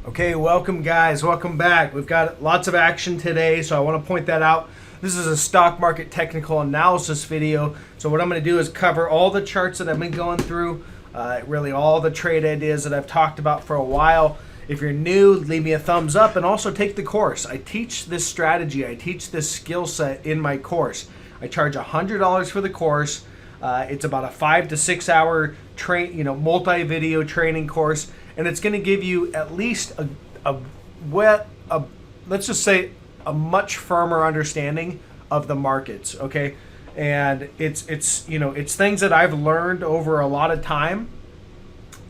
Okay, welcome guys, welcome back. We've got lots of action today, so I want to point that out. This is a stock market technical analysis video. So what I'm going to do is cover all the charts that I've been going through, really all the trade ideas that I've talked about for a while. If you're new, leave me a thumbs up and also take the course. I teach this strategy, I teach this skill set in my course. I charge $100 for the course. It's about a 5 to 6 hour multi-video training course, and it's going to give you at least let's just say a much firmer understanding of the markets. Okay, and it's things that I've learned over a lot of time,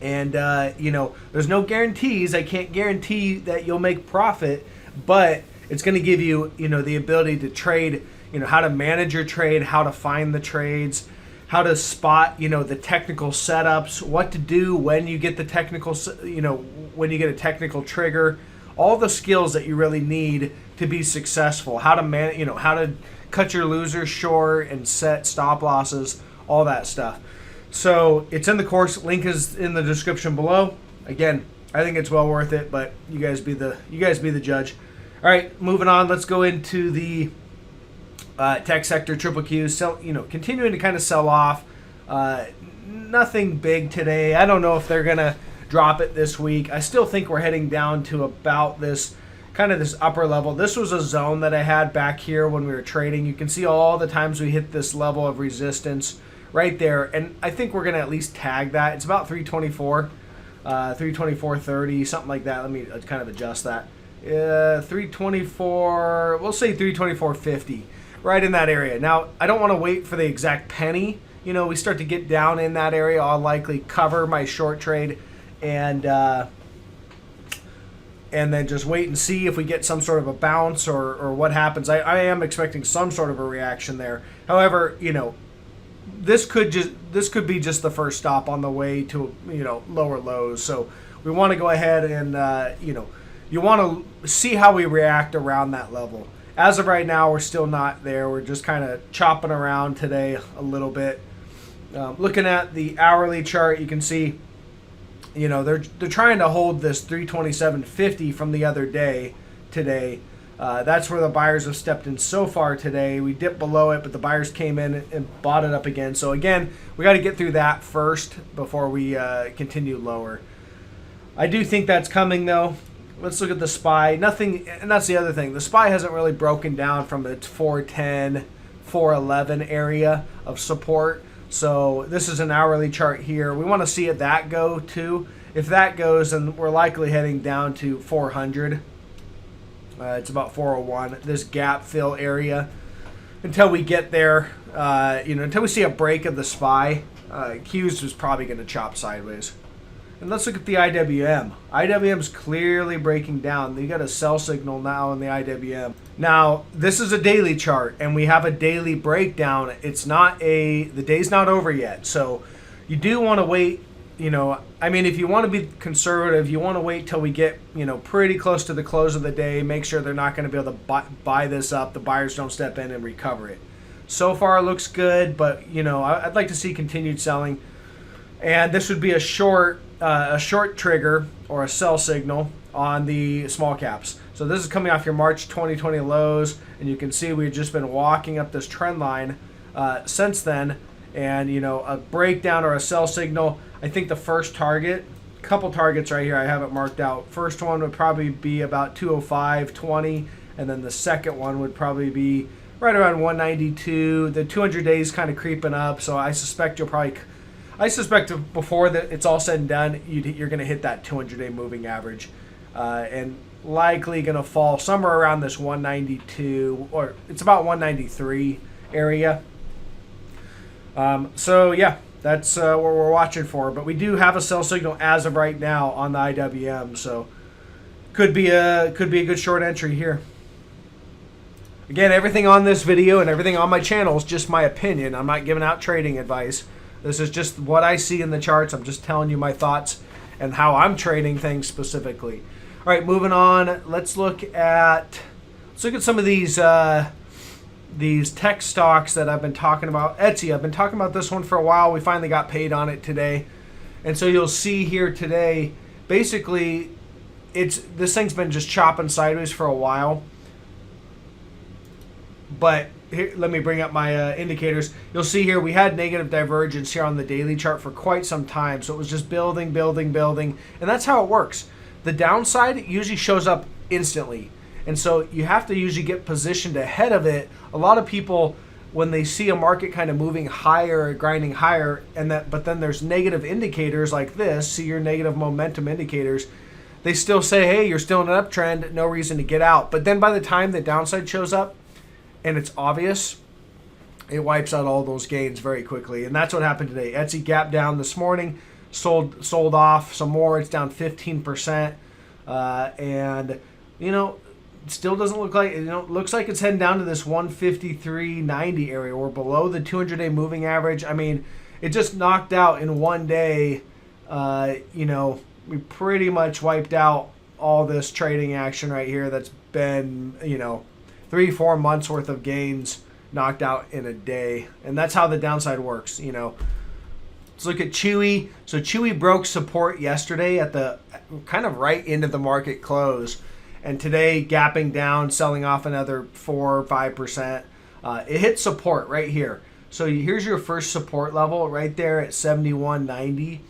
and there's no guarantees. I can't guarantee that you'll make profit, but it's going to give you the ability to trade, how to manage your trade, how to find the trades, how to spot, the technical setups, what to do when you get the technical, when you get a technical trigger, all the skills that you really need to be successful, how to how to cut your losers short and set stop losses, all that stuff. So it's in the course. Link is in the description below. Again, I think it's well worth it, but you guys be the judge. All right, moving on. Let's go into the tech sector. Triple Q continuing to kind of sell off. Nothing big today. I don't know if they're gonna drop it this week. I still think we're heading down to about this upper level. This was a zone that I had back here when we were trading. You can see all the times we hit this level of resistance right there, and I think we're gonna at least tag that. It's about 324, 324.30, something like that. Let me kind of adjust that. 324. We'll say 324.50. Right in that area. Now, I don't want to wait for the exact penny. We start to get down in that area, I'll likely cover my short trade and then just wait and see if we get some sort of a bounce or what happens. I am expecting some sort of a reaction there. However, this could be just the first stop on the way to lower lows. So we want to go ahead and you want to see how we react around that level. As of right now, we're still not there. We're just kind of chopping around today a little bit. Looking at the hourly chart, you can see, they're trying to hold this 327.50 from the other day today. That's where the buyers have stepped in so far today. We dipped below it, but the buyers came in and bought it up again. So again, we got to get through that first before we continue lower. I do think that's coming though. Let's look at the SPY. Nothing, and that's the other thing. The SPY hasn't really broken down from its 410, 411 area of support. So this is an hourly chart here. We want to see that go too. If that goes, then we're likely heading down to 400. It's about 401. This gap fill area. Until we get there, until we see a break of the SPY, Q's is probably going to chop sideways. And let's look at the IWM. IWM's clearly breaking down. You got a sell signal now in the IWM. Now, this is a daily chart, and we have a daily breakdown. The day's not over yet. So you do want to wait, if you want to be conservative, you want to wait till we get, pretty close to the close of the day. Make sure they're not going to be able to buy this up. The buyers don't step in and recover it. So far, it looks good, but, I'd like to see continued selling. And this would be a short trigger or a sell signal on the small caps. So this is coming off your March 2020 lows, and you can see we've just been walking up this trend line since then. And a breakdown or a sell signal. I think the first target, couple targets right here, I have it marked out. First one would probably be about 205.20, and then the second one would probably be right around 192. The 200 days kind of creeping up, so I suspect before it's all said and done, you're going to hit that 200-day moving average, and likely going to fall somewhere around this 192, or it's about 193 area. So yeah, that's what we're watching for. But we do have a sell signal as of right now on the IWM, so could be a good short entry here. Again, everything on this video and everything on my channel is just my opinion. I'm not giving out trading advice. This is just what I see in the charts. I'm just telling you my thoughts and how I'm trading things specifically. All right, moving on. Let's look at some of these tech stocks that I've been talking about. Etsy, I've been talking about this one for a while. We finally got paid on it today. And so you'll see here today, basically, this thing's been just chopping sideways for a while. But here, let me bring up my indicators. You'll see here we had negative divergence here on the daily chart for quite some time. So it was just building, building, building. And that's how it works. The downside usually shows up instantly. And so you have to usually get positioned ahead of it. A lot of people, when they see a market kind of moving higher, grinding higher, but then there's negative indicators like this, see your negative momentum indicators, they still say, hey, you're still in an uptrend, no reason to get out. But then by the time the downside shows up and it's obvious, it wipes out all those gains very quickly. And that's what happened today. Etsy gapped down this morning, sold off some more. It's down 15%. And, still doesn't look like, looks like it's heading down to this 153.90 area. We're below the 200-day moving average. I mean, it just knocked out in one day. We pretty much wiped out all this trading action right here that's been, 3-4 months worth of gains knocked out in a day. And that's how the downside works, Let's look at Chewy. So Chewy broke support yesterday at the kind of right into the market close. And today, gapping down, selling off another 4 or 5%. It hit support right here. So here's your first support level right there at 71.90.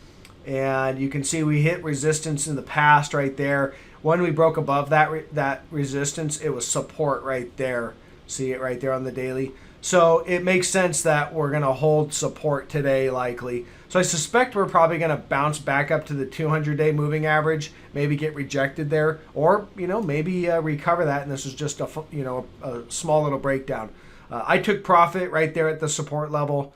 And you can see we hit resistance in the past right there. When we broke above that resistance, it was support right there. See it right there on the daily. So it makes sense that we're going to hold support today likely. So I suspect we're probably going to bounce back up to the 200-day moving average, maybe get rejected there, or maybe recover that. And this is just a small little breakdown. I took profit right there at the support level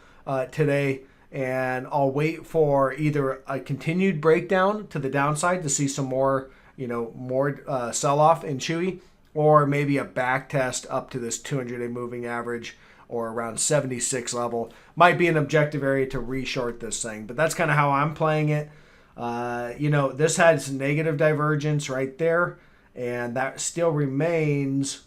today, and I'll wait for either a continued breakdown to the downside to see some more sell-off in Chewy, or maybe a back test up to this 200-day moving average or around 76 level. Might be an objective area to reshort this thing, but that's kind of how I'm playing it. This has negative divergence right there, and that still remains.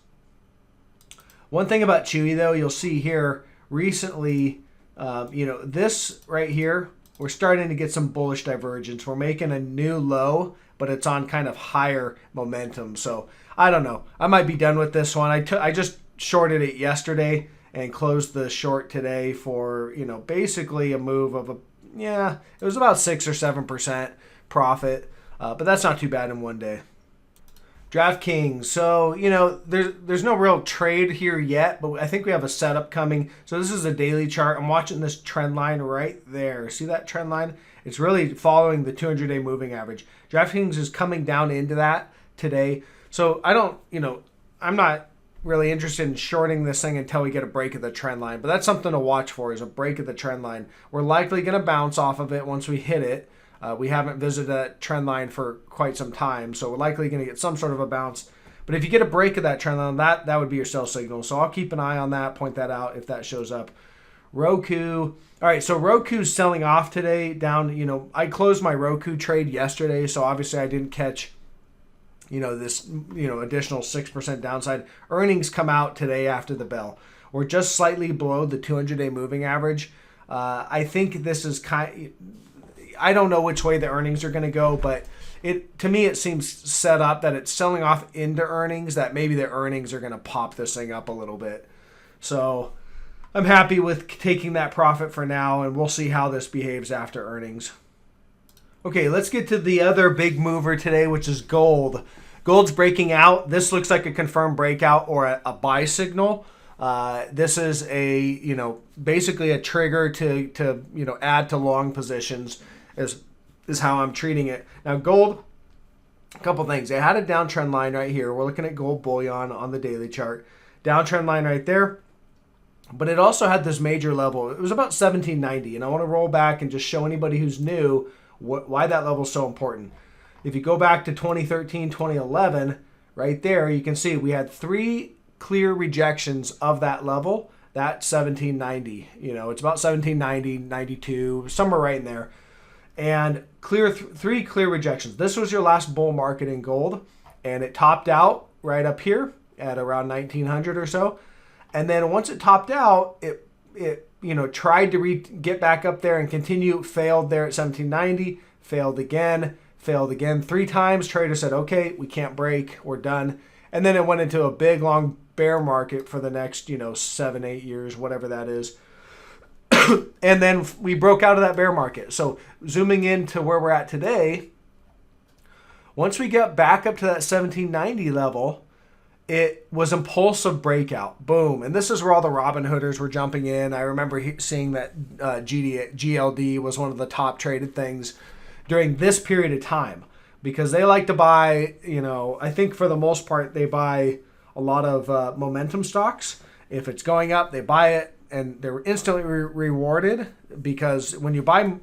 One thing about Chewy, though, you'll see here recently, this right here, we're starting to get some bullish divergence. We're making a new low, but it's on kind of higher momentum. So I don't know. I might be done with this one. I just shorted it yesterday and closed the short today for, basically a move of it was about 6 or 7% profit. But that's not too bad in one day. DraftKings. So, there's no real trade here yet, but I think we have a setup coming. So this is a daily chart. I'm watching this trend line right there. See that trend line? It's really following the 200-day moving average. DraftKings is coming down into that today. So I'm not really interested in shorting this thing until we get a break of the trend line. But that's something to watch for, is a break of the trend line. We're likely going to bounce off of it once we hit it. We haven't visited that trend line for quite some time, so we're likely going to get some sort of a bounce. But if you get a break of that trend line, that would be your sell signal. So I'll keep an eye on that, point that out if that shows up. Roku. All right, so Roku's selling off today down. I closed my Roku trade yesterday, so obviously I didn't catch this additional 6% downside. Earnings come out today after the bell. We're just slightly below the 200-day moving average. I think this is I don't know which way the earnings are going to go, but to me it seems set up that it's selling off into earnings, that maybe the earnings are going to pop this thing up a little bit. So I'm happy with taking that profit for now, and we'll see how this behaves after earnings. Okay, let's get to the other big mover today, which is gold. Gold's breaking out. This looks like a confirmed breakout or a buy signal. This is basically a trigger to add to long positions is how I'm treating it. Now gold, a couple things. It had a downtrend line right here. We're looking at gold bullion on the daily chart. Downtrend line right there. But it also had this major level. It was about 1790, and I want to roll back and just show anybody who's new why that level is so important. If you go back to 2013, 2011, right there, you can see we had 3 clear rejections of that level. That 1790, it's about 1790, 92, somewhere right in there. And 3 clear rejections. This was your last bull market in gold, and it topped out right up here at around 1900 or so. And then once it topped out, it tried to get back up there and continue, failed there at 1790, failed again, failed again 3 times. Trader said, okay, we can't break, we're done. And then it went into a big long bear market for the next 7-8 years, whatever that is. And then we broke out of that bear market. So zooming into where we're at today, once we get back up to that 1790 level, it was impulsive breakout. Boom. And this is where all the Robinhooders were jumping in. I remember seeing that GLD was one of the top traded things during this period of time, because they like to buy, I think for the most part, they buy a lot of momentum stocks. If it's going up, they buy it, and they're instantly rewarded, because when you buy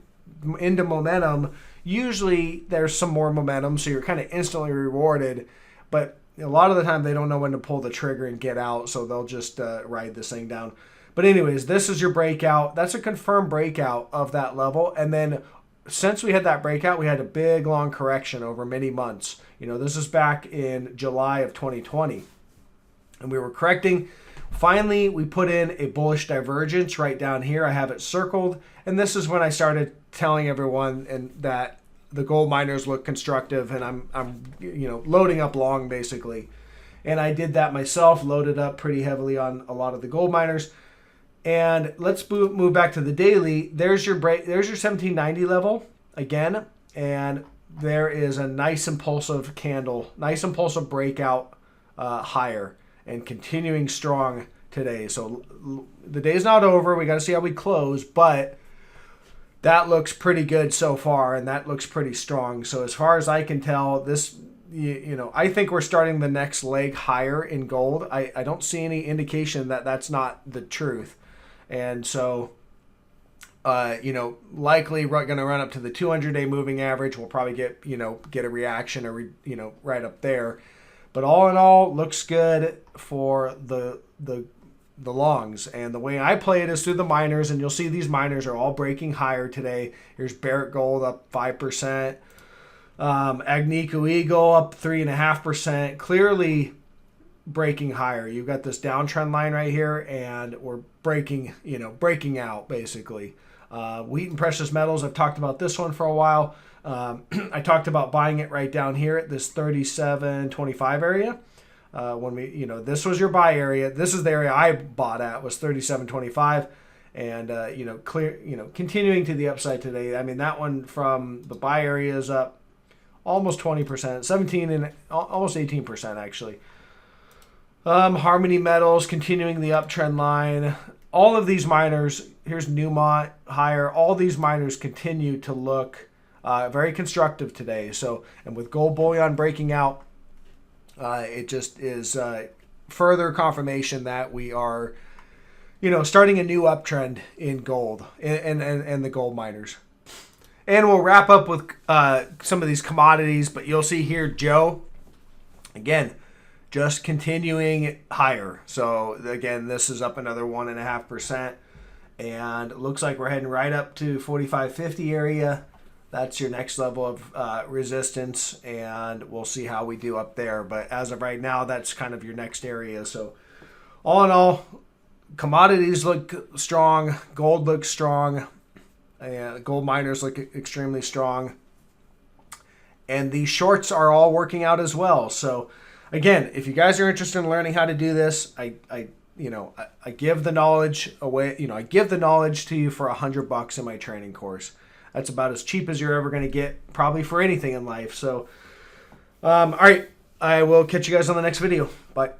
into momentum, usually there's some more momentum, so you're kind of instantly rewarded. But a lot of the time, they don't know when to pull the trigger and get out, so they'll just ride this thing down. But anyways, this is your breakout. That's a confirmed breakout of that level. And then since we had that breakout, we had a big, long correction over many months. This is back in July of 2020. And we were correcting. Finally, we put in a bullish divergence right down here. I have it circled. And this is when I started telling everyone that the gold miners look constructive, and I'm loading up long, basically. And I did that myself, loaded up pretty heavily on a lot of the gold miners. And let's move back to the daily. There's your 1790 level again, and there is a nice impulsive candle, nice impulsive breakout higher, and continuing strong today. So the day's not over. We got to see how we close, but that looks pretty good so far, and that looks pretty strong. So as far as I can tell, this, I think we're starting the next leg higher in gold. I don't see any indication that that's not the truth. And so, likely we're going to run up to the 200-day moving average. We'll probably get a reaction or, right up there. But all in all, looks good for the longs. And the way I play it is through the miners, and you'll see these miners are all breaking higher today. Here's Barrick Gold up 5%. Agnico Eagle up 3.5%. Clearly breaking higher. You've got this downtrend line right here, and we're breaking out basically. Wheaton Precious Metals, I've talked about this one for a while. I talked about buying it right down here at this 37.25 area. When we, this was your buy area. This is the area I bought at, was 37.25, and continuing to the upside today. I mean, that one from the buy area is up almost 20%, 17 and almost 18% actually. Harmony Metals continuing the uptrend line. All of these miners, here's Newmont higher. All these miners continue to look very constructive today. So, and with gold bullion breaking out, it just is further confirmation that we are, starting a new uptrend in gold and the gold miners. And we'll wrap up with some of these commodities, but you'll see here, Joe, again, just continuing higher. So again, this is up another 1.5%, and it looks like we're heading right up to 45.50 area. That's your next level of resistance, and we'll see how we do up there. But as of right now, that's kind of your next area. So all in all, commodities look strong. Gold looks strong. Gold miners look extremely strong. And these shorts are all working out as well. So again, if you guys are interested in learning how to do this, I give the knowledge away. I give the knowledge to you for $100 in my training course. That's about as cheap as you're ever going to get, probably for anything in life. So, all right, I will catch you guys on the next video. Bye.